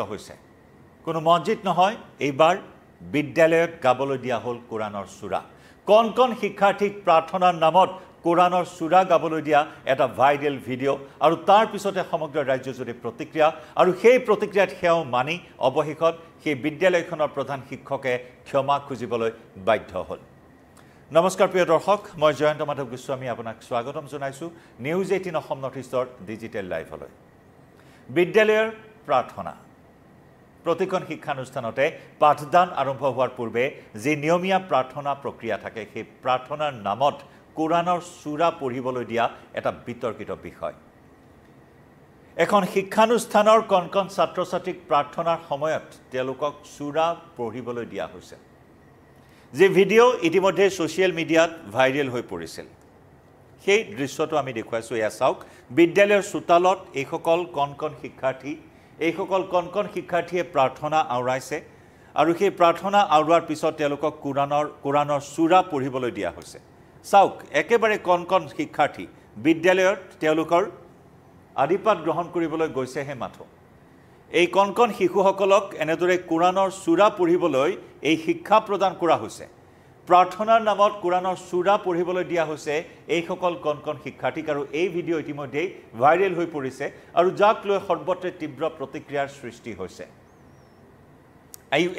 হৈছে কোনো মসজিদ নহয় এইবাৰ বিদ্যালয়ত গাবলৈ দিয়া হ'ল কোৰাণৰ সূৰা কোন কোন শিক্ষাৰ্থীক প্ৰাৰ্থনাৰ নামত কোৰাণৰ সূৰা গাবলৈ দিয়া এটা ভাইৰেল ভিডিঅ' আৰু তাৰ পিছতে সমগ্ৰ ৰাজ্যজুৰি প্ৰতিক্ৰিয়া আৰু সেই প্ৰতিক্ৰিয়াত হেও মানি অৱশেষত সেই বিদ্যালয়খনৰ প্ৰধান শিক্ষকে ক্ষমা খুজিবলৈ বাধ্য হ'ল নমস্কাৰ প্ৰিয় দৰ্শক মই জয়ন্ত মাধৱ গোস্বামী আপোনাক স্বাগতম জনাইছো নিউজ 18 অসম নৰ্থ ইষ্টৰ ডিজিটেল লাইভলৈ বিদ্যালয়ৰ প্ৰাৰ্থনা প্ৰতিখন শিক্ষানুষ্ঠানতে পাঠদান আৰম্ভ হোৱাৰ পূৰ্বে যে নিয়মীয়া প্ৰাৰ্থনা প্ৰক্ৰিয়া থাকে সেই প্ৰাৰ্থনাৰ নামত কোৰাণৰ সূৰা পঢ়িবলৈ দিয়া এটা বিতৰ্কিত বিষয় এখন শিক্ষানুষ্ঠানৰ কণ কণ ছাত্ৰ-ছাত্ৰীক প্ৰাৰ্থনাৰ সময়ত তেওঁলোকক সূৰা পঢ়িবলৈ দিয়া হৈছে যে ভিডিঅ' ইতিমধ্যে ছ'চিয়েল মিডিয়াত ভাইৰেল হৈ পৰিছিল সেই দৃশ্যটো আমি দেখুৱাইছো এয়া চাওক বিদ্যালয়ৰ চোতালত এইসকল কণ কণ শিক্ষাৰ্থীয়ে প্ৰাৰ্থনা আওৰাইছে আৰু সেই প্ৰাৰ্থনা আওৰোৱাৰ পিছত তেওঁলোকক কোৰাণৰ সূৰা পঢ়িবলৈ দিয়া হৈছে চাওক একেবাৰে কণ কণ শিক্ষাৰ্থী বিদ্যালয়ত তেওঁলোকৰ আদিপাঠ গ্ৰহণ কৰিবলৈ গৈছেহে মাথো এই কণ কণ শিশুসকলক এনেদৰে কোৰাণৰ সূৰা পঢ়িবলৈ এই শিক্ষা প্ৰদান কৰা হৈছে প্ৰাৰ্থনাৰ নামত কোৰাণৰ সূৰা পঢ়িবলৈ দিয়া হৈছে এইসকল কণ কণ শিক্ষাৰ্থীক আৰু এই ভিডিঅ' ইতিমধ্যে ভাইৰেল হৈ পৰিছে আৰু যাক লৈ সৰ্বত্ৰে তীব্ৰ প্ৰতিক্ৰিয়াৰ সৃষ্টি হৈছে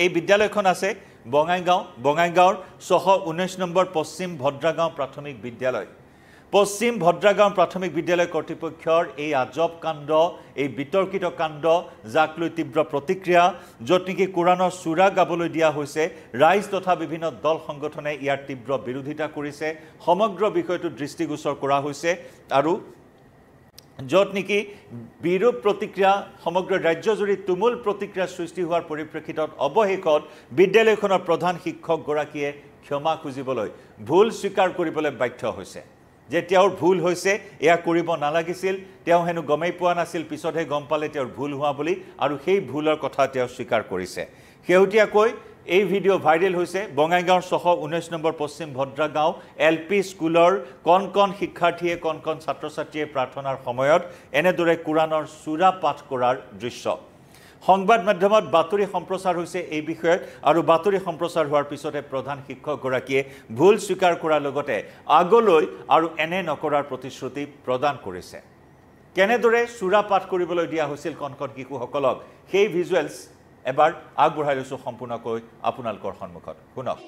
এই বিদ্যালয়খন আছে বঙাইগাঁৱৰ 619 নম্বৰ পশ্চিম ভদ্ৰাগাঁও প্ৰাথমিক বিদ্যালয় পশ্চিম ভদ্ৰাগাঁও প্ৰাথমিক বিদ্যালয় কৰ্তৃপক্ষৰ এই আজব কাণ্ড এই বিতৰ্কিত কাণ্ড যাক লৈ তীব্ৰ প্ৰতিক্ৰিয়া য'ত নেকি কোৰাণৰ সূৰা গাবলৈ দিয়া হৈছে ৰাইজ তথা বিভিন্ন দল সংগঠনে ইয়াৰ তীব্ৰ বিৰোধিতা কৰিছে সমগ্ৰ বিষয়টো দৃষ্টিগোচৰ কৰা হৈছে আৰু য'ত নেকি বিৰূপ প্ৰতিক্ৰিয়া সমগ্ৰ ৰাজ্যজুৰি তুমুল প্ৰতিক্ৰিয়া সৃষ্টি হোৱাৰ পৰিপ্ৰেক্ষিতত অৱশেষত বিদ্যালয়খনৰ প্ৰধান শিক্ষকগৰাকীয়ে ক্ষমা খুজিবলৈ ভুল স্বীকাৰ কৰিবলৈ বাধ্য হৈছে যে তেওঁৰ ভুল হৈছে এয়া কৰিব নালাগিছিল তেওঁ হেনো গমেই পোৱা নাছিল পিছতহে গম পালে তেওঁৰ ভুল হোৱা বুলি আৰু সেই ভুলৰ কথা তেওঁ স্বীকাৰ কৰিছে শেহতীয়াকৈ এই ভিডিঅ' ভাইৰেল হৈছে বঙাইগাঁৱৰ 619 নম্বৰ পশ্চিম ভদ্ৰাগাঁও LP স্কুলৰ কণ কণ শিক্ষাৰ্থীয়ে কণ কণ ছাত্ৰ-ছাত্ৰীয়ে প্ৰাৰ্থনাৰ সময়ত এনেদৰে কোৰাণৰ সূৰা পাঠ কৰাৰ দৃশ্য সংবাদ মাধ্যমত বাতৰি সম্প্ৰচাৰ হৈছে এই বিষয়ত আৰু বাতৰি সম্প্ৰচাৰ হোৱাৰ পিছতে প্ৰধান শিক্ষকগৰাকীয়ে ভুল স্বীকাৰ কৰাৰ লগতে আগলৈ আৰু এনে নকৰাৰ প্ৰতিশ্ৰুতি প্ৰদান কৰিছে কেনেদৰে সূৰা পাঠ কৰিবলৈ দিয়া হৈছিল কণ কণ শিশুসকলক সেই ভিজুৱেলছ এবাৰ আগবঢ়াই লৈছো সম্পূৰ্ণকৈ আপোনালোকৰ সন্মুখত শুনক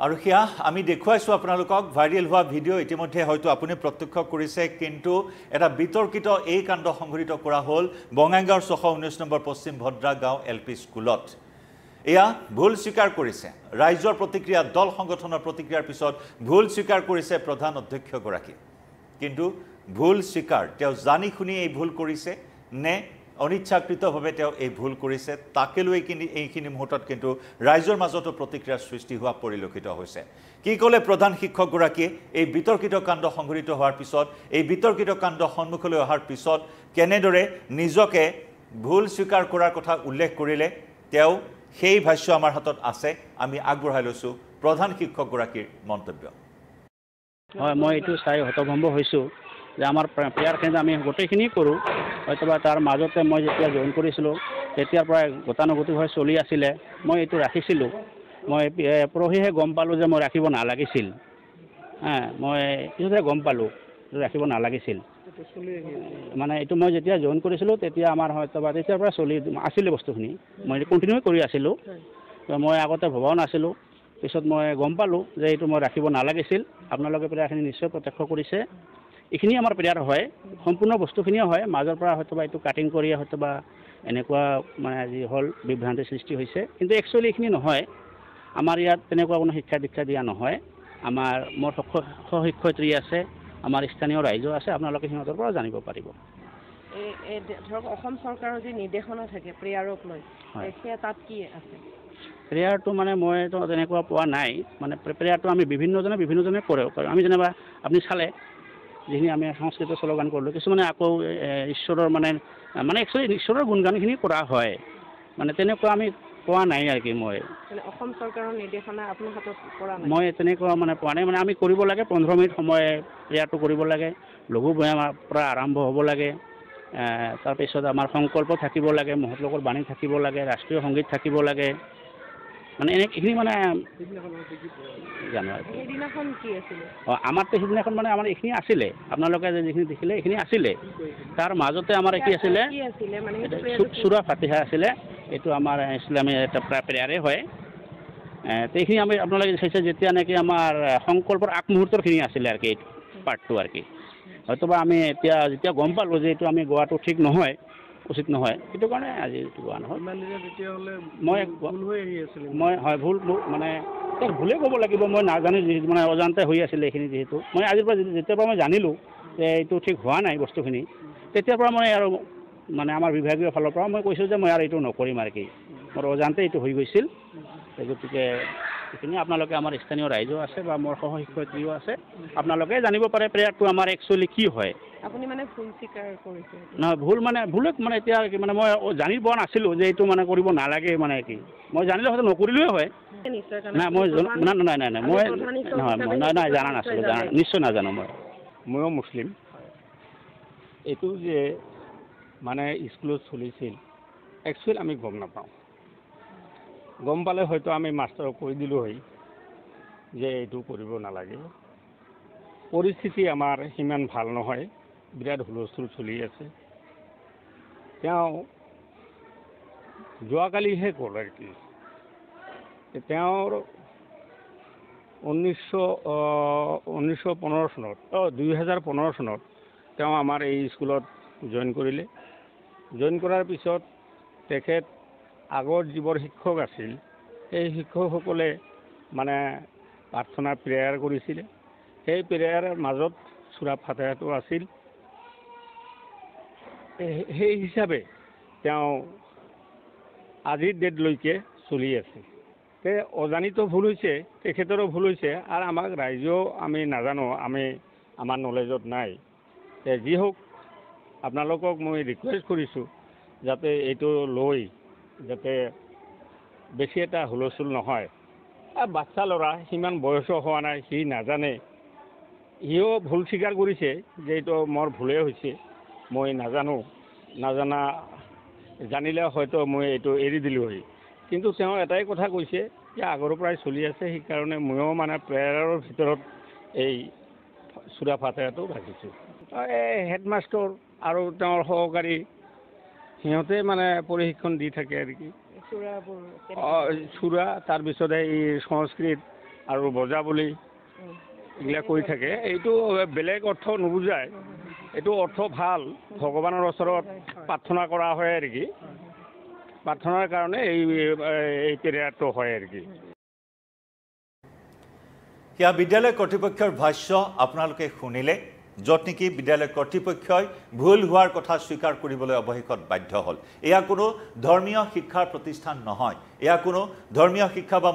আৰু হিয়া আমি দেখুৱাইছো আপোনালোকক ভাইৰেল হোৱা ভিডিঅ' ইতিমধ্যে হয়তো আপুনি প্ৰত্যক্ষ কৰিছে কিন্তু এটা বিতৰ্কিত এই কাণ্ড সংঘটিত কৰা হ'ল বঙাইগাঁৱৰ 619 নম্বৰ পশ্চিম ভদ্ৰাগাঁও LP স্কুলত এয়া ভুল স্বীকাৰ কৰিছে ৰাইজৰ প্ৰতিক্ৰিয়া দল সংগঠনৰ প্ৰতিক্ৰিয়াৰ পিছত ভুল স্বীকাৰ কৰিছে প্ৰধান অধ্যক্ষগৰাকী কিন্তু ভুল স্বীকাৰ তেওঁ জানি শুনি এই ভুল কৰিছে নে অনিচ্ছাকৃতভাৱে তেওঁ এই ভুল কৰিছে তাকে লৈ এইখিনি মুহূৰ্তত কিন্তু ৰাইজৰ মাজতো প্ৰতিক্ৰিয়াৰ সৃষ্টি হোৱা পৰিলক্ষিত হৈছে কি ক'লে প্ৰধান শিক্ষকগৰাকীয়ে এই বিতৰ্কিত কাণ্ড সংঘটিত হোৱাৰ পিছত এই বিতৰ্কিত কাণ্ড সন্মুখলৈ অহাৰ পিছত কেনেদৰে নিজকে ভুল স্বীকাৰ কৰাৰ কথা উল্লেখ কৰিলে তেওঁ সেই ভাষ্য আমাৰ হাতত আছে আমি আগবঢ়াই লৈছো প্ৰধান শিক্ষকগৰাকীৰ মন্তব্য হয় মই এইটো চাই হতভম্ব হৈছোঁ যে আমাৰ প্ৰেয়াৰখিনি আমি গোটেইখিনি কৰোঁ হয়তোবা তাৰ মাজতে মই যেতিয়া জইন কৰিছিলোঁ তেতিয়াৰ পৰাই গতানুগতিকভাৱে চলি আছিলে মই এইটো ৰাখিছিলোঁ মই পৰহিহে গম পালোঁ যে মই ৰাখিব নালাগিছিল মই পিছতে গম পালোঁ ৰাখিব নালাগিছিল মানে এইটো মই যেতিয়া জইন কৰিছিলোঁ তেতিয়া আমাৰ হয়তোবা তেতিয়াৰ পৰা চলি আছিলে বস্তুখিনি মই কণ্টিনিউ কৰি আছিলোঁ মই আগতে ভবাও নাছিলোঁ পিছত মই গম পালোঁ যে এইটো মই ৰাখিব নালাগিছিল আপোনালোকে প্ৰেয়াৰখিনি নিশ্চয় প্ৰত্যক্ষ কৰিছে এইখিনি আমাৰ প্ৰেয়াৰ হয় সম্পূৰ্ণ বস্তুখিনিও হয় মাজৰ পৰা হয়তোবা এইটো কাটিং কৰি হয়তোবা এনেকুৱা মানে যি হ'ল বিভ্ৰান্তিৰ সৃষ্টি হৈছে কিন্তু একচুৱেলি এইখিনি নহয় আমাৰ ইয়াত তেনেকুৱা কোনো শিক্ষা দীক্ষা দিয়া নহয় আমাৰ মোৰ শিক্ষয়িত্ৰী আছে আমাৰ স্থানীয় ৰাইজো আছে আপোনালোকে সিহঁতৰ পৰা জানিব পাৰিব ধৰক অসম চৰকাৰৰ যি নিৰ্দেশনা থাকে প্ৰেয়াৰক লৈ সেয়া তাত কি আছে প্ৰেয়াৰটো মানে মইতো তেনেকুৱা পোৱা নাই মানে প্ৰেয়াৰটো আমি বিভিন্নজনে কৰে আমি যেনিবা আপুনি চালে যিখিনি আমি সংস্কৃত শ্লোগান কৰিলোঁ কিছুমানে আকৌ ঈশ্বৰৰ মানে একচুৱেলি ঈশ্বৰৰ গুণগানখিনি কৰা হয় মানে তেনেকুৱা আমি পোৱা নাই আৰু কি মই অসম চৰকাৰৰ নিৰ্দেশনা আপোনাৰ হাতত পৰা নাই মই তেনেকুৱা মানে পোৱা নাই মানে আমি কৰিব লাগে 15 মিনিট সময় প্ৰেয়াৰটো কৰিব লাগে লঘু ব্যায়ামৰ পৰা আৰম্ভ হ'ব লাগে তাৰপিছত আমাৰ সংকল্প থাকিব লাগে মহৎলোকৰ বাণী থাকিব লাগে ৰাষ্ট্ৰীয় সংগীত থাকিব লাগে মানে এইখিনি মানে জানো সেইদিনাখন কি আছিলে আমাৰতো সেইদিনাখন মানে আমাৰ এইখিনি আছিলে আপোনালোকে যিখিনি দেখিলে এইখিনি আছিলে তাৰ মাজতে আমাৰ কি আছিলে চূৰা ফাতিহা আছিলে এইটো আমাৰ ইছলামী এটা প্ৰেয়াৰে হয় এইখিনি আমি আপোনালোকে চাইছে যেতিয়া নেকি আমাৰ সংকল্পৰ আগমুহূৰ্তৰখিনি আছিলে আৰু কি পাৰ্টটো আৰু কি হয়তোবা আমি এতিয়া যেতিয়া গম পালোঁ যে এইটো আমি গোৱাটো ঠিক নহয় উচিত নহয় সেইটো কাৰণে আজি এইটো গোৱা নহয় মই হয় ভুল মানে ভুলেই ক'ব লাগিব মই নাজানো যিহেতু মানে অজান্তে হৈ আছিলে এইখিনি যিহেতু মই আজিৰ পৰা যেতিয়াৰ পৰা মই জানিলোঁ যে এইটো ঠিক হোৱা নাই বস্তুখিনি তেতিয়াৰ পৰা মই আৰু মানে আমাৰ বিভাগীয় ফালৰ পৰা মই কৈছোঁ যে মই আৰু এইটো নকৰিম আৰু কি মোৰ অজান্তে এইটো হৈ গৈছিল গতিকে এইখিনি আপোনালোকে আমাৰ স্থানীয় ৰাইজো আছে বা মোৰ সহশিক্ষয়িত্ৰীও আছে আপোনালোকে জানিব পাৰে প্ৰেয়াৰটো আমাৰ একচুৱেলি কি হয় আপুনি মানে ভুল স্বীকাৰ কৰিছে নহয় ভুলক মানে এতিয়া মানে মই জানি পোৱা নাছিলোঁ যে এইটো মানে কৰিব নালাগে মানে কি মই জানিলে হয়তো নকৰিলোৱে হয় নাই মই নাই মই নহয় জানা নাছিলোঁ নিশ্চয় নাজানো ময়ো মুছলিম এইটো যে মানে স্কুলত চলিছিল একচুৱেলি আমি গম নাপাওঁ গম পালে হয়তো আমি মাষ্টৰক কৈ দিলোঁ হয় যে এইটো কৰিব নালাগে পৰিস্থিতি আমাৰ সিমান ভাল নহয় বিৰাট হুলস্থুল চলি আছে তেওঁ যোৱাকালিহে ক'লে আৰু কি তেওঁৰ 2015 চনত 2015 চনত তেওঁ আমাৰ এই স্কুলত জইন কৰিলে জইন কৰাৰ পিছত তেখেত আগৰ যিবোৰ শিক্ষক আছিল সেই শিক্ষকসকলে মানে প্ৰাৰ্থনা প্ৰেয়াৰ কৰিছিলে সেই প্ৰেয়াৰৰ মাজত সূৰা ফাতিহাটো আছিল সেই হিচাপে তেওঁ আজিৰ ডেটলৈকে চলি আছে অজানিত ভুল হৈছে তেখেতৰো ভুল হৈছে আৰু আমাক ৰাইজেও আমি নাজানো আমাৰ নলেজত নাই যি হওক আপোনালোকক মই ৰিকুৱেষ্ট কৰিছোঁ যাতে এইটো লৈ যাতে বেছি এটা হুলস্থুল নহয় বাচ্চা ল'ৰা সিমান বয়সো হোৱা নাই সি নাজানে সিও ভুল স্বীকাৰ কৰিছে যে এইটো মোৰ ভুলেই হৈছে মই নাজানা জানিলে হয়তো মই এইটো এৰি দিলোঁ হয় কিন্তু তেওঁ এটাই কথা কৈছে যে আগৰ পৰাই চলি আছে সেইকাৰণে ময়ো মানে প্ৰেয়াৰৰ ভিতৰত এই সূৰা ফাতিহাটো ৰাখিছোঁ হেডমাষ্টৰ আৰু তেওঁৰ সহকাৰী সিহঁতে মানে প্ৰশিক্ষণ দি থাকে আৰু কি চূড়া তাৰপিছতে এই সংস্কৃত আৰু বজাবলী এইবিলাক কৰি থাকে এইটো বেলেগ অৰ্থ নুবুজায় এইটো অৰ্থ ভাল ভগৱানৰ ওচৰত প্ৰাৰ্থনা কৰা হয় আৰু কি প্ৰাৰ্থনাৰ কাৰণে এই প্ৰেয়াৰটো হয় আৰু কি সেয়া বিদ্যালয় কৰ্তৃপক্ষৰ ভাষ্য আপোনালোকে শুনিলে য'ত নেকি বিদ্যালয় কৰ্তৃপক্ষই ভুল হোৱাৰ কথা স্বীকাৰ কৰিবলৈ অৱশেষত বাধ্য হ'ল এয়া কোনো ধৰ্মীয় শিক্ষাৰ প্ৰতিষ্ঠান নহয় এয়া কোনো ধৰ্মীয় শিক্ষা বা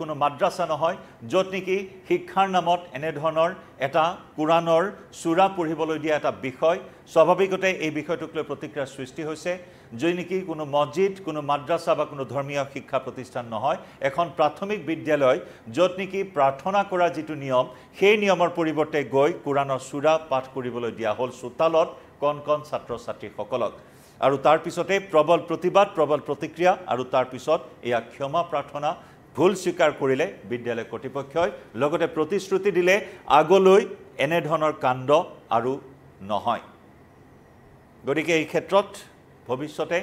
কোনো মাদ্ৰাছা নহয় য'ত নেকি শিক্ষাৰ নামত এনেধৰণৰ এটা কোৰাণৰ চূৰা পঢ়িবলৈ দিয়া এটা বিষয় স্বাভাৱিকতে এই বিষয়টোক লৈ প্ৰতিক্ৰিয়াৰ সৃষ্টি হৈছে যি নেকি কোনো মছজিদ কোনো মাদ্ৰাছা বা কোনো ধৰ্মীয় শিক্ষা প্ৰতিষ্ঠান নহয় এখন প্ৰাথমিক বিদ্যালয় য'ত নেকি প্ৰাৰ্থনা কৰা যিটো নিয়ম সেই নিয়মৰ পৰিৱৰ্তে গৈ কোৰাণৰ সূৰা পাঠ কৰিবলৈ দিয়া হ'ল চোতালত কণ কণ ছাত্ৰ ছাত্ৰীসকলক আৰু তাৰ পিছতে প্ৰবল প্ৰতিবাদ প্ৰবল প্ৰতিক্ৰিয়া আৰু তাৰ পিছত এয়া ক্ষমা প্ৰাৰ্থনা ভুল স্বীকাৰ কৰিলে বিদ্যালয় কৰ্তৃপক্ষই লগতে প্ৰতিশ্ৰুতি দিলে আগলৈ এনে ধৰণৰ কাণ্ড আৰু নহয় গতিকে এই ক্ষেত্ৰত ভৱিষ্যতে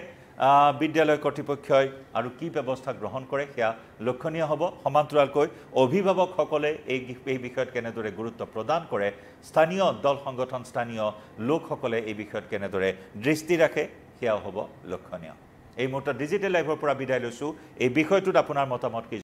বিদ্যালয় কৰ্তৃপক্ষই আৰু কি ব্যৱস্থা গ্ৰহণ কৰে সেয়া লক্ষণীয় হ'ব সমান্তৰালকৈ অভিভাৱকসকলে এই বিষয়ত কেনেদৰে গুৰুত্ব প্ৰদান কৰে স্থানীয় দল সংগঠন স্থানীয় লোকসকলে এই বিষয়ত কেনেদৰে দৃষ্টি ৰাখে সেয়াও হ'ব লক্ষণীয় এই মুহূৰ্তত ডিজিটেল লাইভৰ পৰা বিদায় লৈছোঁ এই বিষয়টোত আপোনাৰ মতামত কি